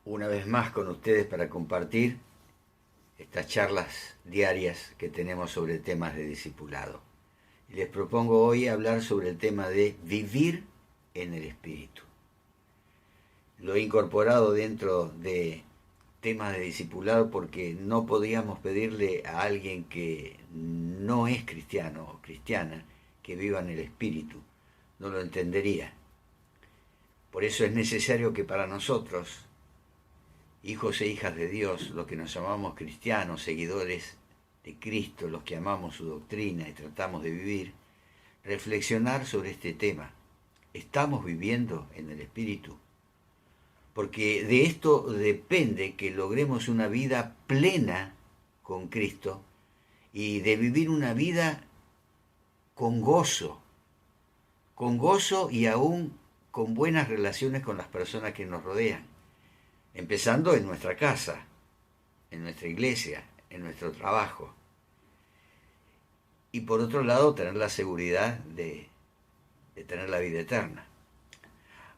Una vez más con ustedes para compartir estas charlas diarias que tenemos sobre temas de discipulado. Y les propongo hoy hablar sobre el tema de vivir en el Espíritu. Lo he incorporado dentro de temas de discipulado porque no podíamos pedirle a alguien que no es cristiano o cristiana que viva en el Espíritu. No lo entendería. Por eso es necesario que para nosotros, hijos e hijas de Dios, los que nos llamamos cristianos, seguidores de Cristo, los que amamos su doctrina y tratamos de vivir, reflexionar sobre este tema. ¿Estamos viviendo en el Espíritu? Porque de esto depende que logremos una vida plena con Cristo y de vivir una vida con gozo y aún con buenas relaciones con las personas que nos rodean. Empezando en nuestra casa, en nuestra iglesia, en nuestro trabajo. Y por otro lado, tener la seguridad de tener la vida eterna.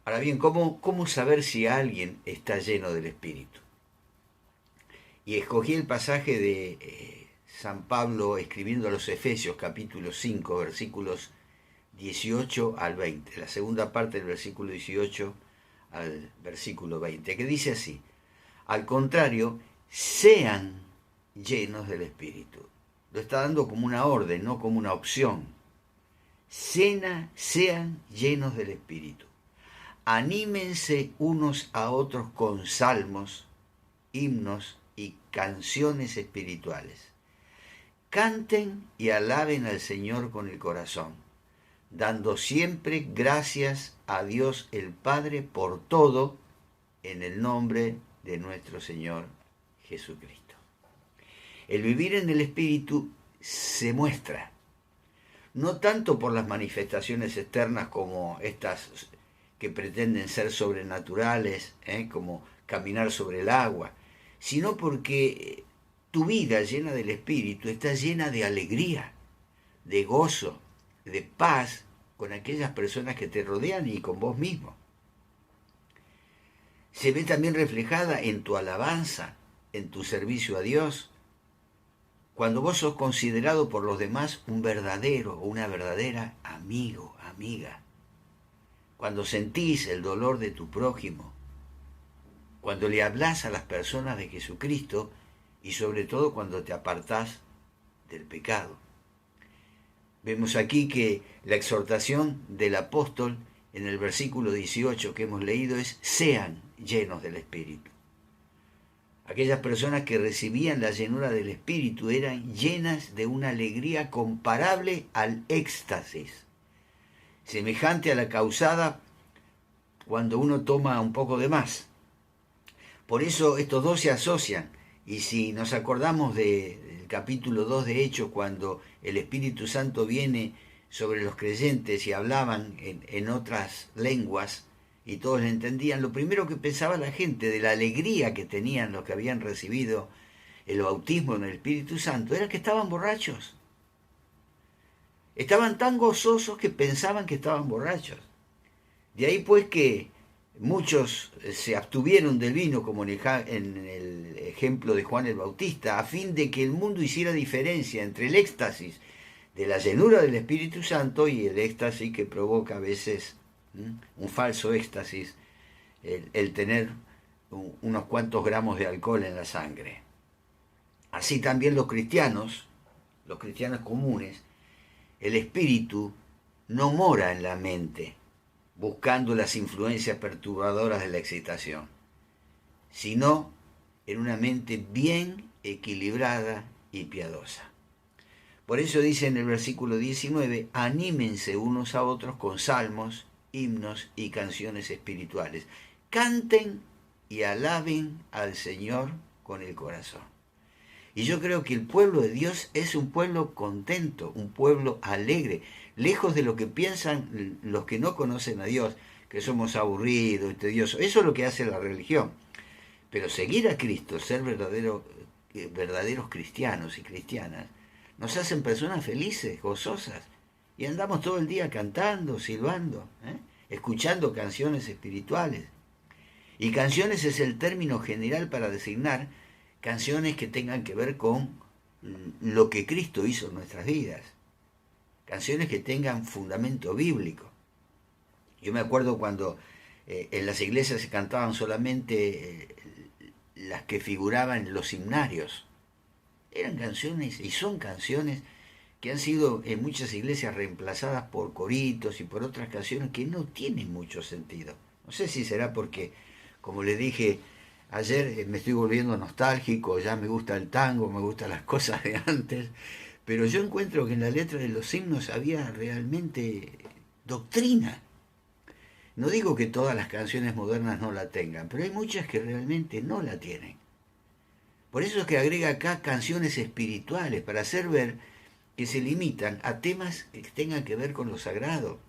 Ahora bien, ¿cómo saber si alguien está lleno del Espíritu? Y escogí el pasaje de San Pablo escribiendo a los Efesios, capítulo 5, versículos 18 al 20. La segunda parte del versículo 18 al versículo 20, que dice así: al contrario, sean llenos del Espíritu. Lo está dando como una orden, no como una opción. Sean llenos del Espíritu. Anímense unos a otros con salmos, himnos y canciones espirituales. Canten y alaben al Señor con el corazón, dando siempre gracias a Dios el Padre por todo, en el nombre de nuestro Señor Jesucristo. El vivir en el Espíritu se muestra, no tanto por las manifestaciones externas como estas que pretenden ser sobrenaturales, como caminar sobre el agua, sino porque tu vida llena del Espíritu está llena de alegría, de gozo, de paz con aquellas personas que te rodean y con vos mismo. Se ve también reflejada en tu alabanza, en tu servicio a Dios, cuando vos sos considerado por los demás un verdadero o una verdadera amigo, amiga, cuando sentís el dolor de tu prójimo, cuando le hablás a las personas de Jesucristo y sobre todo cuando te apartás del pecado. Vemos aquí que la exhortación del apóstol en el versículo 18 que hemos leído es: sean llenos del Espíritu. Aquellas personas que recibían la llenura del Espíritu eran llenas de una alegría comparable al éxtasis, semejante a la causada cuando uno toma un poco de más. Por eso estos dos se asocian. Y si nos acordamos del capítulo 2 de Hechos, cuando el Espíritu Santo viene sobre los creyentes y hablaban en otras lenguas y todos le entendían, lo primero que pensaba la gente de la alegría que tenían los que habían recibido el bautismo en el Espíritu Santo era que estaban borrachos. Estaban tan gozosos que pensaban que estaban borrachos. De ahí pues que muchos se abstuvieron del vino, como en el ejemplo de Juan el Bautista, a fin de que el mundo hiciera diferencia entre el éxtasis de la llenura del Espíritu Santo y el éxtasis que provoca a veces un falso éxtasis, el tener unos cuantos gramos de alcohol en la sangre. Así también los cristianos comunes, el Espíritu no mora en la mente, buscando las influencias perturbadoras de la excitación, sino en una mente bien equilibrada y piadosa. Por eso dice en el versículo 19, anímense unos a otros con salmos, himnos y canciones espirituales. Canten y alaben al Señor con el corazón. Y yo creo que el pueblo de Dios es un pueblo contento, un pueblo alegre, lejos de lo que piensan los que no conocen a Dios, que somos aburridos y tediosos. Eso es lo que hace la religión. Pero seguir a Cristo, ser verdaderos cristianos y cristianas, nos hacen personas felices, gozosas, y andamos todo el día cantando, silbando, escuchando canciones espirituales. Y canciones es el término general para designar canciones que tengan que ver con lo que Cristo hizo en nuestras vidas. Canciones que tengan fundamento bíblico. Yo me acuerdo cuando en las iglesias se cantaban solamente las que figuraban en los himnarios. Eran canciones y son canciones que han sido en muchas iglesias reemplazadas por coritos y por otras canciones que no tienen mucho sentido. No sé si será porque, como les dije ayer, me estoy volviendo nostálgico, ya me gusta el tango, me gustan las cosas de antes, pero yo encuentro que en la letra de los himnos había realmente doctrina. No digo que todas las canciones modernas no la tengan, pero hay muchas que realmente no la tienen. Por eso es que agrega acá canciones espirituales, para hacer ver que se limitan a temas que tengan que ver con lo sagrado,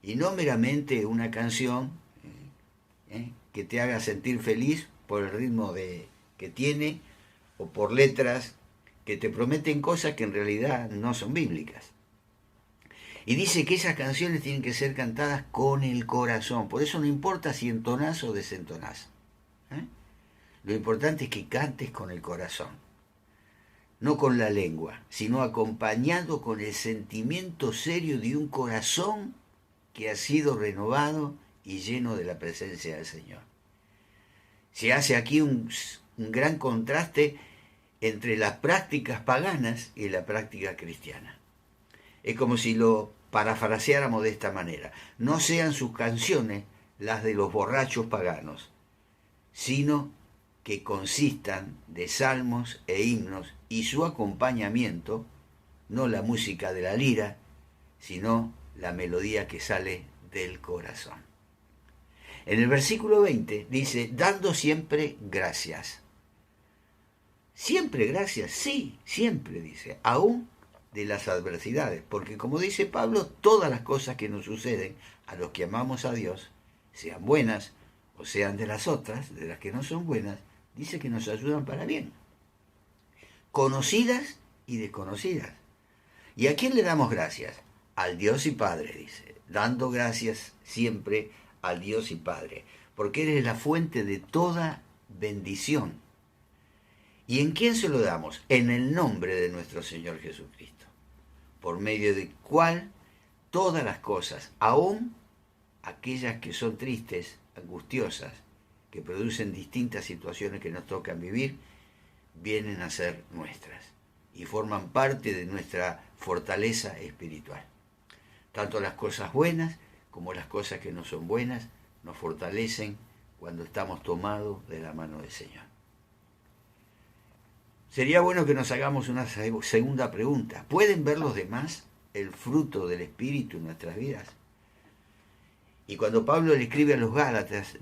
y no meramente una canción que te haga sentir feliz por el ritmo que tiene, o por letras que te prometen cosas que en realidad no son bíblicas. Y dice que esas canciones tienen que ser cantadas con el corazón. Por eso no importa si entonás o desentonás. Lo importante es que cantes con el corazón. No con la lengua, sino acompañado con el sentimiento serio de un corazón que ha sido renovado y lleno de la presencia del Señor. Se hace aquí un gran contraste entre las prácticas paganas y la práctica cristiana. Es como si lo parafraseáramos de esta manera. No sean sus canciones las de los borrachos paganos, sino que consistan de salmos e himnos y su acompañamiento, no la música de la lira, sino la melodía que sale del corazón. En el versículo 20 dice, dando siempre gracias. ¿Siempre gracias? Sí, siempre dice, aún de las adversidades, porque como dice Pablo, todas las cosas que nos suceden a los que amamos a Dios, sean buenas o sean de las otras, de las que no son buenas, dice que nos ayudan para bien, conocidas y desconocidas. ¿Y a quién le damos gracias? Al Dios y Padre, dice, dando gracias siempre al Dios y Padre, porque Él es la fuente de toda bendición. ¿Y en quién se lo damos? En el nombre de nuestro Señor Jesucristo, por medio del cual todas las cosas, aún aquellas que son tristes, angustiosas, que producen distintas situaciones que nos tocan vivir, vienen a ser nuestras y forman parte de nuestra fortaleza espiritual. Tanto las cosas buenas como las cosas que no son buenas nos fortalecen cuando estamos tomados de la mano del Señor. Sería bueno que nos hagamos una segunda pregunta. ¿Pueden ver los demás el fruto del Espíritu en nuestras vidas? Y cuando Pablo le escribe a los Gálatas,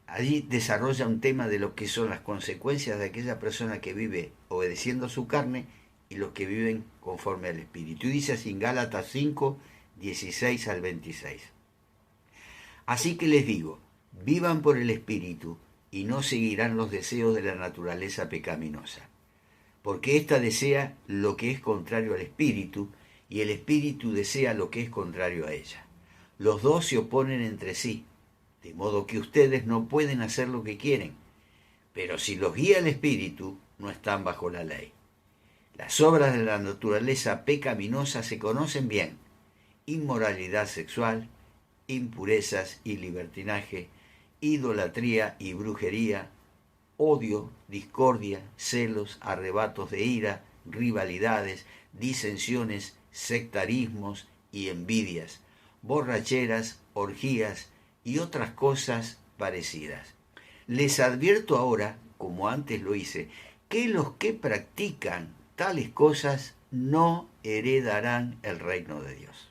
allí desarrolla un tema de lo que son las consecuencias de aquella persona que vive obedeciendo a su carne y los que viven conforme al Espíritu. Y dice así en Gálatas 5, 16 al 26. Así que les digo, vivan por el Espíritu y no seguirán los deseos de la naturaleza pecaminosa, porque ésta desea lo que es contrario al Espíritu y el Espíritu desea lo que es contrario a ella. Los dos se oponen entre sí, de modo que ustedes no pueden hacer lo que quieren, pero si los guía el Espíritu, no están bajo la ley. Las obras de la naturaleza pecaminosa se conocen bien: inmoralidad sexual, impurezas y libertinaje, idolatría y brujería, odio, discordia, celos, arrebatos de ira, rivalidades, disensiones, sectarismos y envidias, borracheras, orgías y otras cosas parecidas. Les advierto ahora, como antes lo hice, que los que practican tales cosas no heredarán el reino de Dios.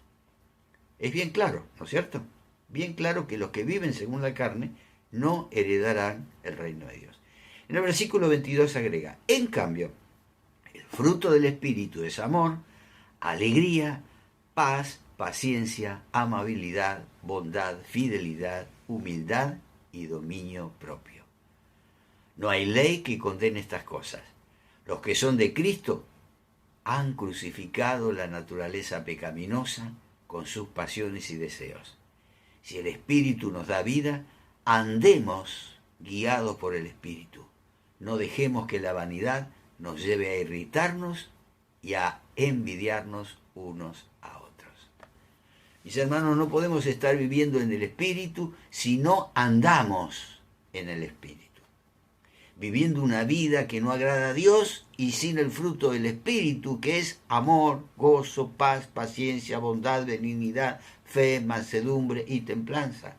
Es bien claro, ¿no es cierto? Bien claro que los que viven según la carne no heredarán el reino de Dios. En el versículo 22 agrega, en cambio, el fruto del Espíritu es amor, alegría, paz, paciencia, amabilidad, bondad, fidelidad, humildad y dominio propio. No hay ley que condene estas cosas. Los que son de Cristo han crucificado la naturaleza pecaminosa con sus pasiones y deseos. Si el Espíritu nos da vida, andemos guiados por el Espíritu. No dejemos que la vanidad nos lleve a irritarnos y a envidiarnos unos a otros. Mis hermanos, no podemos estar viviendo en el Espíritu si no andamos en el Espíritu. Viviendo una vida que no agrada a Dios y sin el fruto del Espíritu, que es amor, gozo, paz, paciencia, bondad, benignidad, fe, mansedumbre y templanza.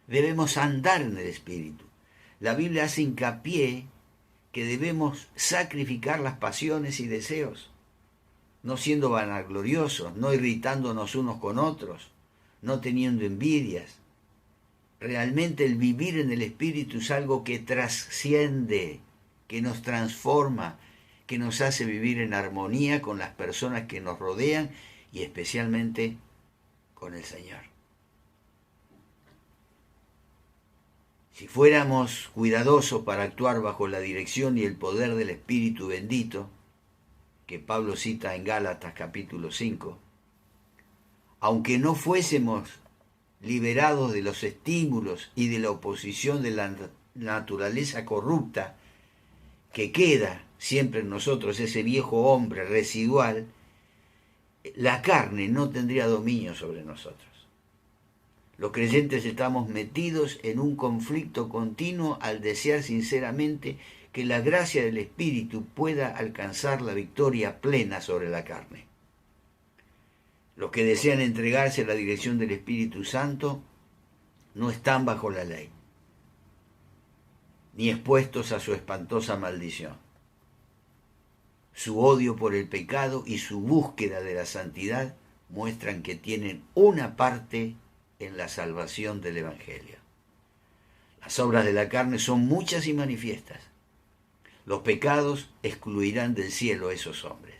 Debemos andar en el Espíritu. La Biblia hace hincapié que debemos sacrificar las pasiones y deseos, no siendo vanagloriosos, no irritándonos unos con otros, no teniendo envidias. Realmente el vivir en el Espíritu es algo que trasciende, que nos transforma, que nos hace vivir en armonía con las personas que nos rodean y especialmente con el Señor. Si fuéramos cuidadosos para actuar bajo la dirección y el poder del Espíritu bendito, que Pablo cita en Gálatas capítulo 5, aunque no fuésemos liberados de los estímulos y de la oposición de la naturaleza corrupta que queda siempre en nosotros, ese viejo hombre residual, la carne no tendría dominio sobre nosotros. Los creyentes estamos metidos en un conflicto continuo al desear sinceramente que la gracia del Espíritu pueda alcanzar la victoria plena sobre la carne. Los que desean entregarse a la dirección del Espíritu Santo no están bajo la ley, ni expuestos a su espantosa maldición. Su odio por el pecado y su búsqueda de la santidad muestran que tienen una parte en la salvación del Evangelio. Las obras de la carne son muchas y manifiestas. Los pecados excluirán del cielo a esos hombres.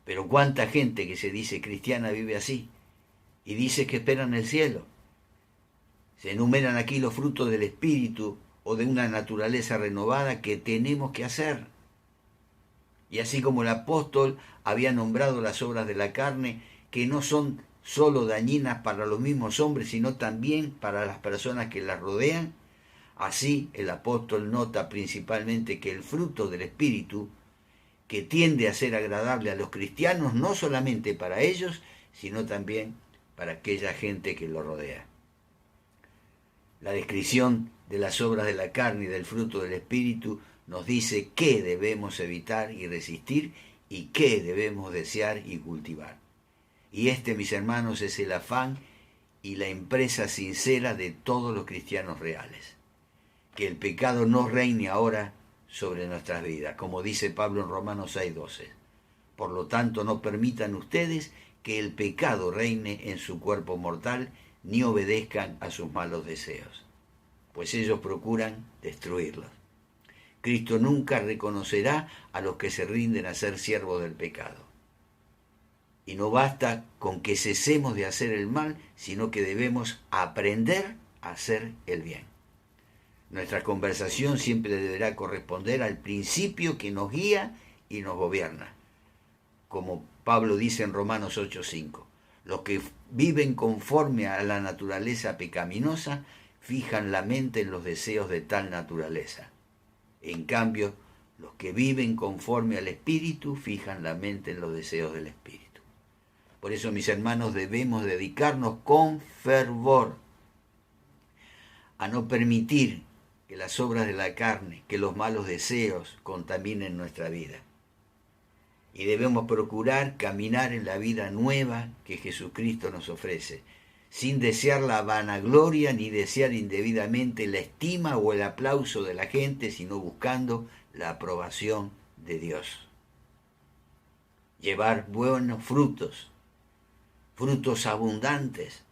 Pero cuánta gente que se dice cristiana vive así y dice que esperan el cielo. Se enumeran aquí los frutos del Espíritu o de una naturaleza renovada que tenemos que hacer. Y así como el apóstol había nombrado las obras de la carne, que no son solo dañinas para los mismos hombres, sino también para las personas que las rodean, así el apóstol nota principalmente que el fruto del Espíritu, que tiende a ser agradable a los cristianos, no solamente para ellos, sino también para aquella gente que lo rodea. La descripción de las obras de la carne y del fruto del Espíritu nos dice qué debemos evitar y resistir y qué debemos desear y cultivar. Y mis hermanos, es el afán y la empresa sincera de todos los cristianos reales. Que el pecado no reine ahora sobre nuestras vidas, como dice Pablo en Romanos 6:12. Por lo tanto, no permitan ustedes que el pecado reine en su cuerpo mortal, ni obedezcan a sus malos deseos, pues ellos procuran destruirlos. Cristo nunca reconocerá a los que se rinden a ser siervos del pecado. Y no basta con que cesemos de hacer el mal, sino que debemos aprender a hacer el bien. Nuestra conversación siempre deberá corresponder al principio que nos guía y nos gobierna. Como Pablo dice en Romanos 8:5, los que viven conforme a la naturaleza pecaminosa fijan la mente en los deseos de tal naturaleza. En cambio, los que viven conforme al Espíritu fijan la mente en los deseos del Espíritu. Por eso, mis hermanos, debemos dedicarnos con fervor a no permitir que las obras de la carne, que los malos deseos contaminen nuestra vida. Y debemos procurar caminar en la vida nueva que Jesucristo nos ofrece, sin desear la vanagloria ni desear indebidamente la estima o el aplauso de la gente, sino buscando la aprobación de Dios. Llevar buenos frutos abundantes,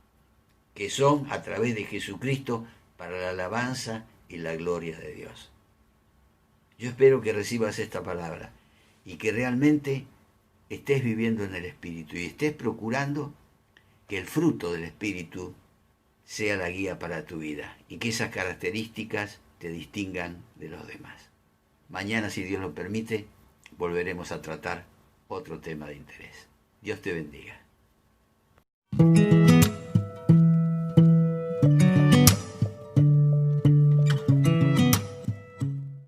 que son a través de Jesucristo para la alabanza y la gloria de Dios. Yo espero que recibas esta palabra y que realmente estés viviendo en el Espíritu y estés procurando que el fruto del Espíritu sea la guía para tu vida y que esas características te distingan de los demás. Mañana, si Dios lo permite, volveremos a tratar otro tema de interés. Dios te bendiga.